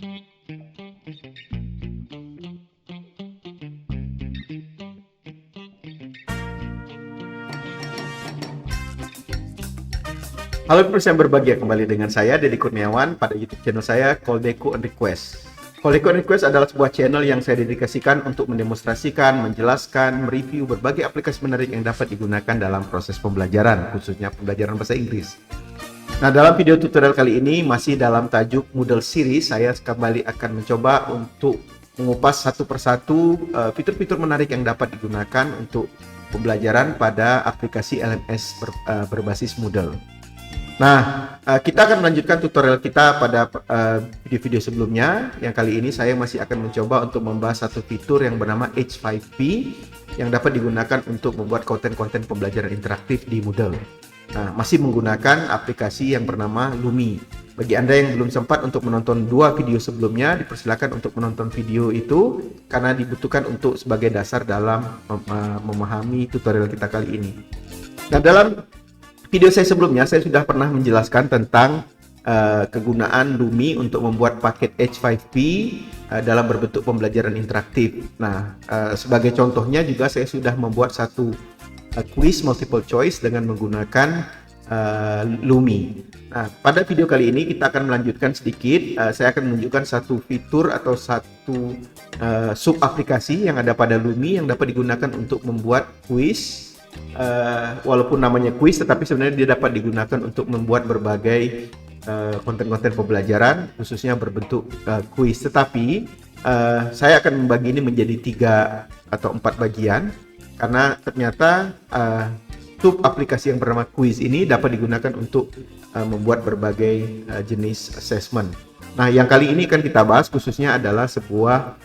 Halo terus yang berbahagia, kembali dengan saya Deddy Kurniawan pada YouTube channel saya Koldeku and Request. Koldeku and Request adalah sebuah channel yang saya dedikasikan untuk mendemonstrasikan, menjelaskan, mereview berbagai aplikasi menarik yang dapat digunakan dalam proses pembelajaran, khususnya pembelajaran bahasa Inggris. Nah, dalam video tutorial kali ini masih dalam tajuk Moodle Series, saya kembali akan mencoba untuk mengupas satu persatu fitur-fitur menarik yang dapat digunakan untuk pembelajaran pada aplikasi LMS berbasis Moodle. Nah, kita akan melanjutkan tutorial kita pada video-video sebelumnya. Yang kali ini saya masih akan mencoba untuk membahas satu fitur yang bernama H5P yang dapat digunakan untuk membuat konten-konten pembelajaran interaktif di Moodle. Nah, masih menggunakan aplikasi yang bernama Lumi. Bagi Anda yang belum sempat untuk menonton dua video sebelumnya, dipersilakan untuk menonton video itu karena dibutuhkan untuk sebagai dasar dalam memahami tutorial kita kali ini. Nah, dalam video saya sebelumnya, saya sudah pernah menjelaskan tentang kegunaan Lumi untuk membuat paket H5P dalam berbentuk pembelajaran interaktif. Nah, sebagai contohnya juga saya sudah membuat satu quiz multiple choice dengan menggunakan Lumi. Nah, pada video kali ini kita akan melanjutkan sedikit. Saya akan menunjukkan satu fitur atau satu sub aplikasi yang ada pada Lumi yang dapat digunakan untuk membuat quiz. Walaupun namanya quiz, tetapi sebenarnya dia dapat digunakan untuk membuat berbagai konten-konten pembelajaran, khususnya berbentuk quiz. Tetapi saya akan membagi ini menjadi 3 atau 4 bagian karena ternyata sub aplikasi yang bernama quiz ini dapat digunakan untuk membuat berbagai jenis assessment. Nah, yang kali ini akan kita bahas khususnya adalah sebuah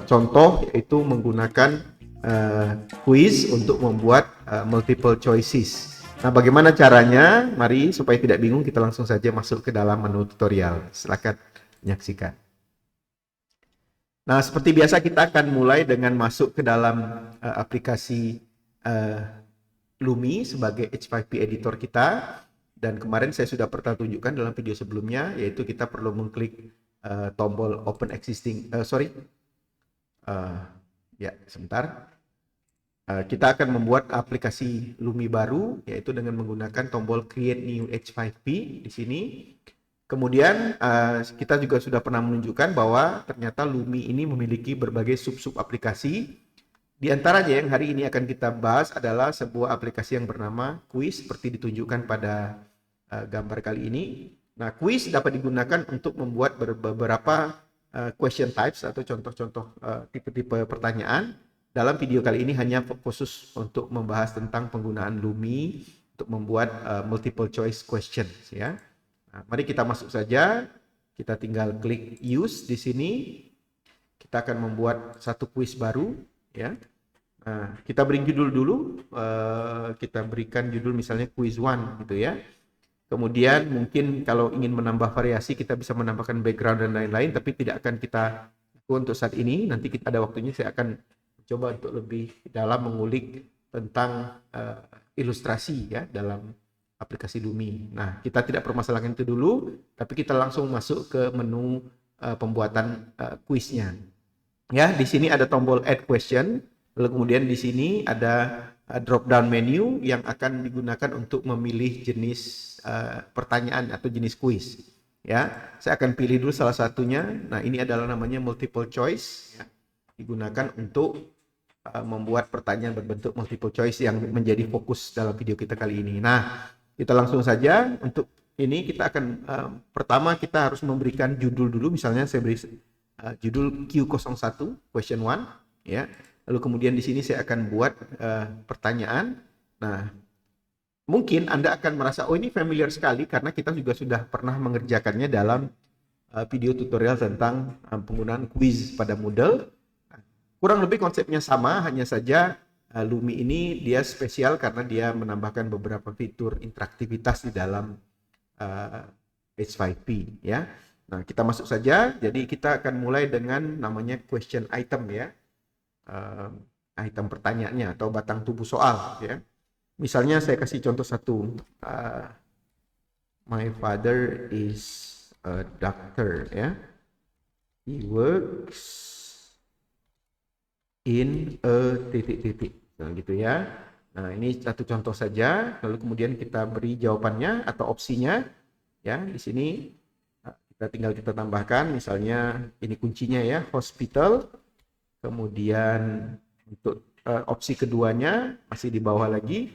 contoh, yaitu menggunakan quiz untuk membuat multiple choices. Nah, bagaimana caranya? Mari supaya tidak bingung kita langsung saja masuk ke dalam menu tutorial. Silakan menyaksikan. Nah, seperti biasa kita akan mulai dengan masuk ke dalam aplikasi Lumi sebagai H5P editor kita. Dan kemarin saya sudah pernah tunjukkan dalam video sebelumnya, yaitu kita perlu mengklik tombol open existing, ya, sebentar. Kita akan membuat aplikasi Lumi baru, yaitu dengan menggunakan tombol Create New H5P di sini. Kemudian kita juga sudah pernah menunjukkan bahwa ternyata Lumi ini memiliki berbagai sub-sub aplikasi. Di antaranya yang hari ini akan kita bahas adalah sebuah aplikasi yang bernama Quiz, seperti ditunjukkan pada gambar kali ini. Nah, Quiz dapat digunakan untuk membuat beberapa question types atau contoh-contoh tipe-tipe pertanyaan. Dalam video kali ini hanya khusus untuk membahas tentang penggunaan Lumi untuk membuat multiple choice questions, ya. Nah, mari kita masuk saja. Kita tinggal klik use di sini. Kita akan membuat satu quiz baru, ya. Nah, kita beri judul dulu. Kita berikan judul misalnya quiz 1 gitu, ya. Kemudian mungkin kalau ingin menambah variasi kita bisa menambahkan background dan lain-lain, tapi tidak akan kita lakukan untuk saat ini. Nanti kita ada waktunya saya akan coba untuk lebih dalam mengulik tentang ilustrasi, ya, dalam aplikasi Lumi. Nah, kita tidak permasalahkan itu dulu, tapi kita langsung masuk ke menu pembuatan kuisnya. Ya, di sini ada tombol add question, lalu kemudian di sini ada drop down menu yang akan digunakan untuk memilih jenis pertanyaan atau jenis kuis. Ya, saya akan pilih dulu salah satunya. Nah, ini adalah namanya multiple choice, ya, digunakan untuk membuat pertanyaan berbentuk multiple choice yang menjadi fokus dalam video kita kali ini. Nah, kita langsung saja. Untuk ini kita akan pertama kita harus memberikan judul dulu. Misalnya saya beri judul Q01 question 1, ya. Lalu kemudian di sini saya akan buat pertanyaan. Nah, mungkin Anda akan merasa, oh ini familiar sekali karena kita juga sudah pernah mengerjakannya dalam video tutorial tentang penggunaan quiz pada Moodle. Kurang lebih konsepnya sama, hanya saja Lumi ini dia spesial karena dia menambahkan beberapa fitur interaktivitas di dalam H5P, ya. Nah, kita masuk saja. Jadi kita akan mulai dengan namanya question item, ya. Item pertanyaannya atau batang tubuh soal, ya. Misalnya saya kasih contoh satu. My father is a doctor, ya. He works in a titik-titik, nah, gitu ya. Nah, ini satu contoh saja. Lalu kemudian kita beri jawabannya atau opsinya, ya. Di sini kita tambahkan, misalnya ini kuncinya ya, hospital. Kemudian untuk opsi keduanya masih di bawah lagi,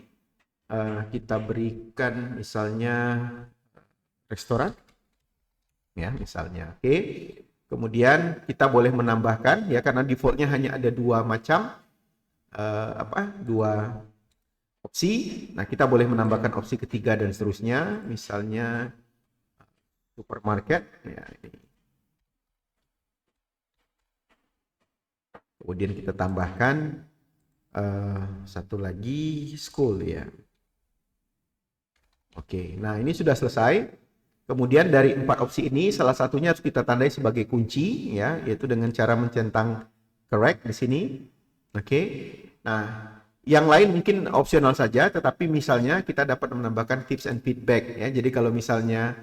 kita berikan misalnya restoran, ya misalnya. Oke. Kemudian kita boleh menambahkan ya, karena defaultnya hanya ada dua macam dua opsi. Nah, kita boleh menambahkan opsi ketiga dan seterusnya, misalnya supermarket, ya ini. Kemudian kita tambahkan satu lagi school, ya. Oke, nah ini sudah selesai. Kemudian dari 4 opsi ini salah satunya harus kita tandai sebagai kunci, ya, yaitu dengan cara mencentang correct di sini. Oke. Nah, yang lain mungkin opsional saja, tetapi misalnya kita dapat menambahkan tips and feedback, ya. Jadi kalau misalnya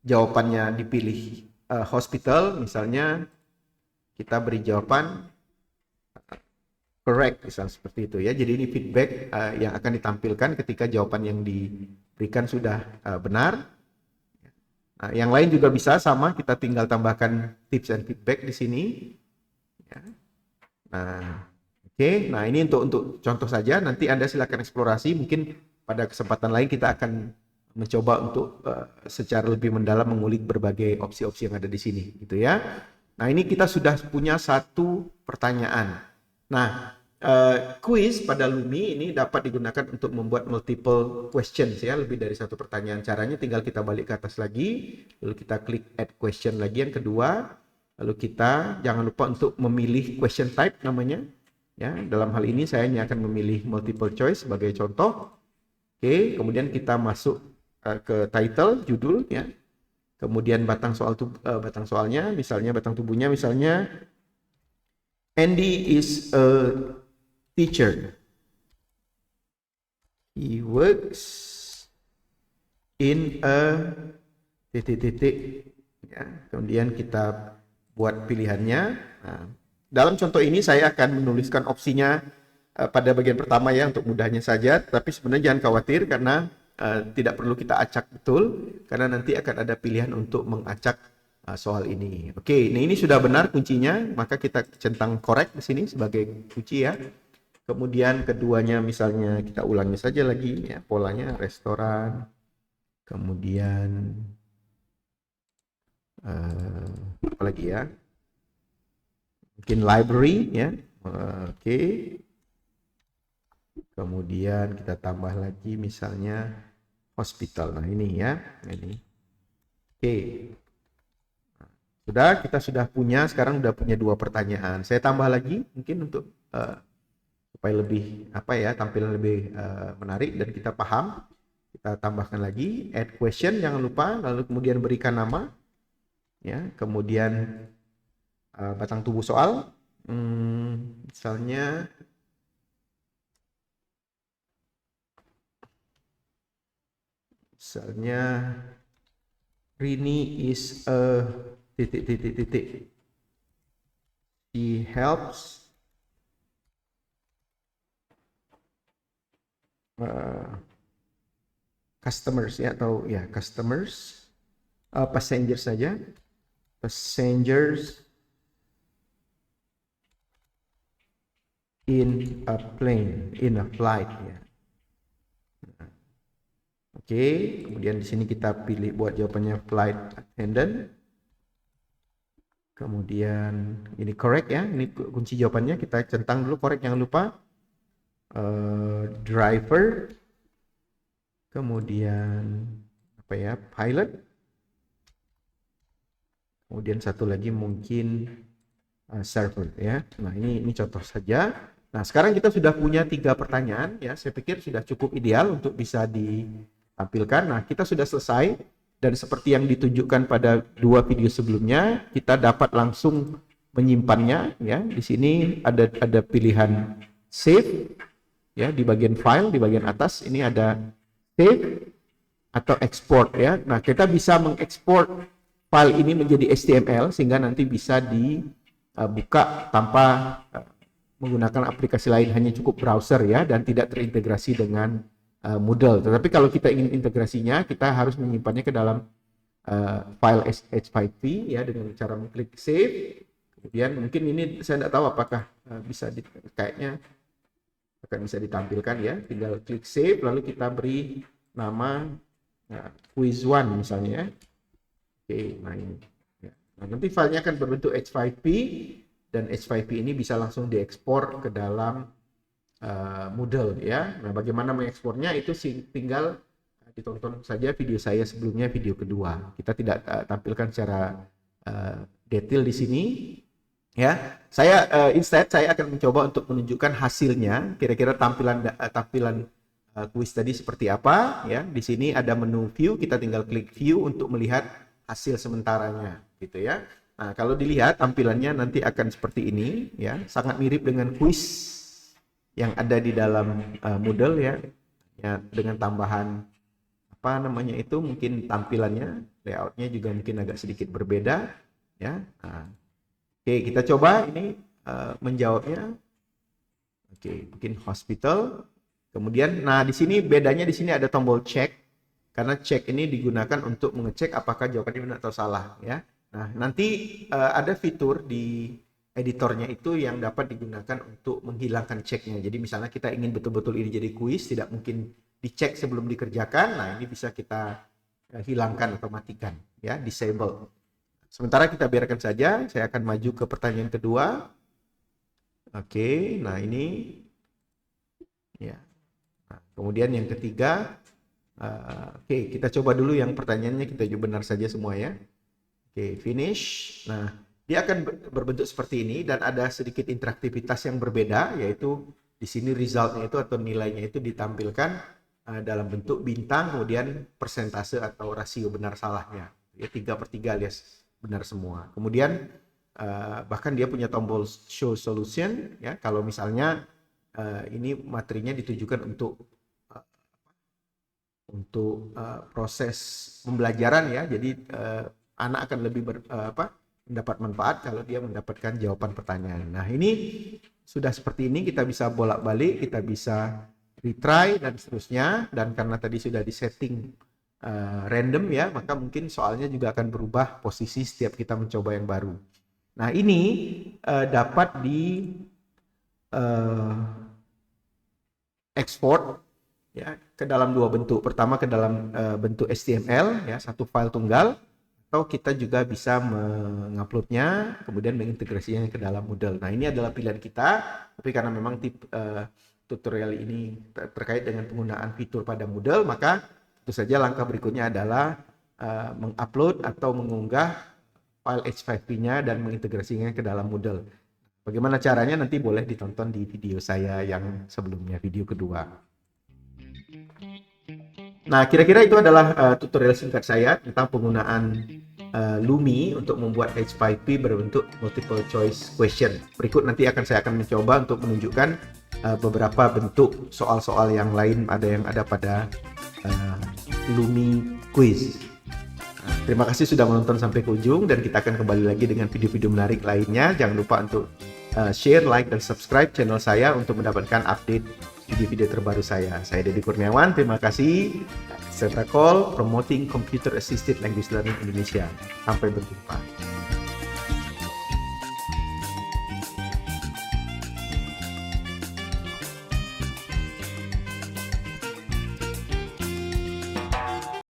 jawabannya dipilih hospital, misalnya kita beri jawaban correct, misalnya seperti itu ya. Jadi ini feedback yang akan ditampilkan ketika jawaban yang diberikan sudah benar. Nah, yang lain juga bisa sama, kita tinggal tambahkan tips and feedback di sini. Ya. Nah, oke. Nah, ini untuk contoh saja. Nanti Anda silakan eksplorasi. Mungkin pada kesempatan lain kita akan mencoba untuk secara lebih mendalam mengulik berbagai opsi-opsi yang ada di sini, gitu ya. Nah, ini kita sudah punya satu pertanyaan. Nah, quiz pada Lumi ini dapat digunakan untuk membuat multiple questions, ya, lebih dari satu pertanyaan. Caranya tinggal kita balik ke atas lagi, lalu kita klik add question lagi yang kedua, lalu kita jangan lupa untuk memilih question type namanya, ya. Dalam hal ini saya hanya akan memilih multiple choice sebagai contoh. Oke, kemudian kita masuk ke title, judul, ya. Kemudian batang soalnya, misalnya batang tubuhnya, misalnya Andy is a teacher. He works in a titik-titik. Ya, kemudian kita buat pilihannya. Nah, dalam contoh ini saya akan menuliskan opsinya pada bagian pertama ya, untuk mudahnya saja. Tapi sebenarnya jangan khawatir karena tidak perlu kita acak betul, karena nanti akan ada pilihan untuk mengacak soal ini. Oke, nah ini sudah benar kuncinya, maka kita centang correct di sini sebagai kunci ya. Kemudian keduanya misalnya kita ulangi saja lagi ya, polanya restoran. Kemudian apa lagi ya? Mungkin library ya. Oke. Kemudian kita tambah lagi misalnya hospital. Nah, ini ya, ini. Oke. Kita sudah punya, sekarang sudah punya 2 pertanyaan. Saya tambah lagi mungkin untuk supaya lebih tampilan lebih menarik dan kita paham. Kita tambahkan lagi add question, jangan lupa, lalu kemudian berikan nama, ya, kemudian batang tubuh soal, misalnya Rini is a titik. She helps customers ya, atau ya customers, passengers saja, passengers in a plane, in a flight ya. Oke, kemudian di sini kita pilih buat jawabannya flight attendant. Kemudian ini correct ya, ini kunci jawabannya, kita centang dulu correct, jangan lupa. Driver, kemudian apa ya, pilot, kemudian satu lagi mungkin server ya. Nah, ini contoh saja. Nah, sekarang kita sudah punya 3 pertanyaan ya, saya pikir sudah cukup ideal untuk bisa ditampilkan. Nah, kita sudah selesai, dan seperti yang ditunjukkan pada 2 video sebelumnya, kita dapat langsung menyimpannya ya. Di sini ada pilihan save ya, di bagian file di bagian atas ini ada save. atau export ya. Nah, kita bisa mengekspor file ini menjadi HTML sehingga nanti bisa dibuka tanpa menggunakan aplikasi lain, hanya cukup browser ya, dan tidak terintegrasi dengan Moodle. Tetapi kalau kita ingin integrasinya, kita harus menyimpannya ke dalam file H5P ya dengan cara mengklik save. Kemudian mungkin ini saya tidak tahu apakah kayaknya akan bisa ditampilkan ya. Tinggal klik save lalu kita beri nama quiz 1 misalnya ya. Oke, nah ini. Ya. Nah, nanti filenya akan berbentuk H5P dan H5P ini bisa langsung diekspor ke dalam Moodle ya. Nah, bagaimana mengekspornya itu tinggal ditonton saja video saya sebelumnya, video kedua. Kita tidak tampilkan secara detail di sini ya. Instead saya akan mencoba untuk menunjukkan hasilnya, kira-kira tampilan kuis tadi seperti apa ya. Di sini ada menu view, kita tinggal klik view untuk melihat hasil sementaranya gitu ya. Nah, kalau dilihat tampilannya nanti akan seperti ini ya, sangat mirip dengan kuis yang ada di dalam Moodle ya, dengan tambahan apa namanya itu, mungkin tampilannya, layoutnya juga mungkin agak sedikit berbeda ya. Nah, oke, kita coba ini menjawabnya. Oke, mungkin hospital. Kemudian, nah di sini bedanya, di sini ada tombol check, karena check ini digunakan untuk mengecek apakah jawabannya benar atau salah ya. Nah, nanti ada fitur di editornya itu yang dapat digunakan untuk menghilangkan checknya. Jadi misalnya kita ingin betul-betul ini jadi kuis, tidak mungkin dicek sebelum dikerjakan. Nah, ini bisa kita hilangkan atau matikan ya, disable. Sementara kita biarkan saja. Saya akan maju ke pertanyaan kedua. Oke, nah ini ya. Nah, kemudian yang ketiga, oke, kita coba dulu yang pertanyaannya, kita coba benar saja semua ya. Oke, finish. Nah, dia akan berbentuk seperti ini dan ada sedikit interaktivitas yang berbeda, yaitu di sini resultnya itu atau nilainya itu ditampilkan dalam bentuk bintang, kemudian persentase atau rasio benar salahnya. Ya, 3/3 alias benar semua. Kemudian bahkan dia punya tombol show solution ya, kalau misalnya ini materinya ditujukan untuk proses pembelajaran ya. Jadi anak akan lebih mendapat manfaat kalau dia mendapatkan jawaban pertanyaan. Nah, ini sudah seperti ini, kita bisa bolak-balik, kita bisa retry dan seterusnya. Dan karena tadi sudah disetting random ya, maka mungkin soalnya juga akan berubah posisi setiap kita mencoba yang baru. Nah, ini dapat di export ya ke dalam dua bentuk. Pertama ke dalam bentuk HTML ya, satu file tunggal, atau kita juga bisa menguploadnya kemudian mengintegrasinya ke dalam Moodle. Nah, ini adalah pilihan kita, tapi karena memang tutorial ini terkait dengan penggunaan fitur pada Moodle, maka tentu saja langkah berikutnya adalah mengupload atau mengunggah file H5P-nya dan mengintegrasinya ke dalam Moodle. Bagaimana caranya nanti boleh ditonton di video saya yang sebelumnya, video kedua. Nah, kira-kira itu adalah tutorial singkat saya tentang penggunaan Lumi untuk membuat H5P berbentuk multiple choice question. Berikut nanti saya akan mencoba untuk menunjukkan beberapa bentuk soal-soal yang lain yang ada pada Lumi quiz. Nah, terima kasih sudah menonton sampai ke ujung, dan kita akan kembali lagi dengan video-video menarik lainnya. Jangan lupa untuk share, like, dan subscribe channel saya untuk mendapatkan update video-video terbaru saya. Saya Deddy Kurniawan, terima kasih. Serta Call, Promoting Computer Assisted Language Learning Indonesia. Sampai berjumpa.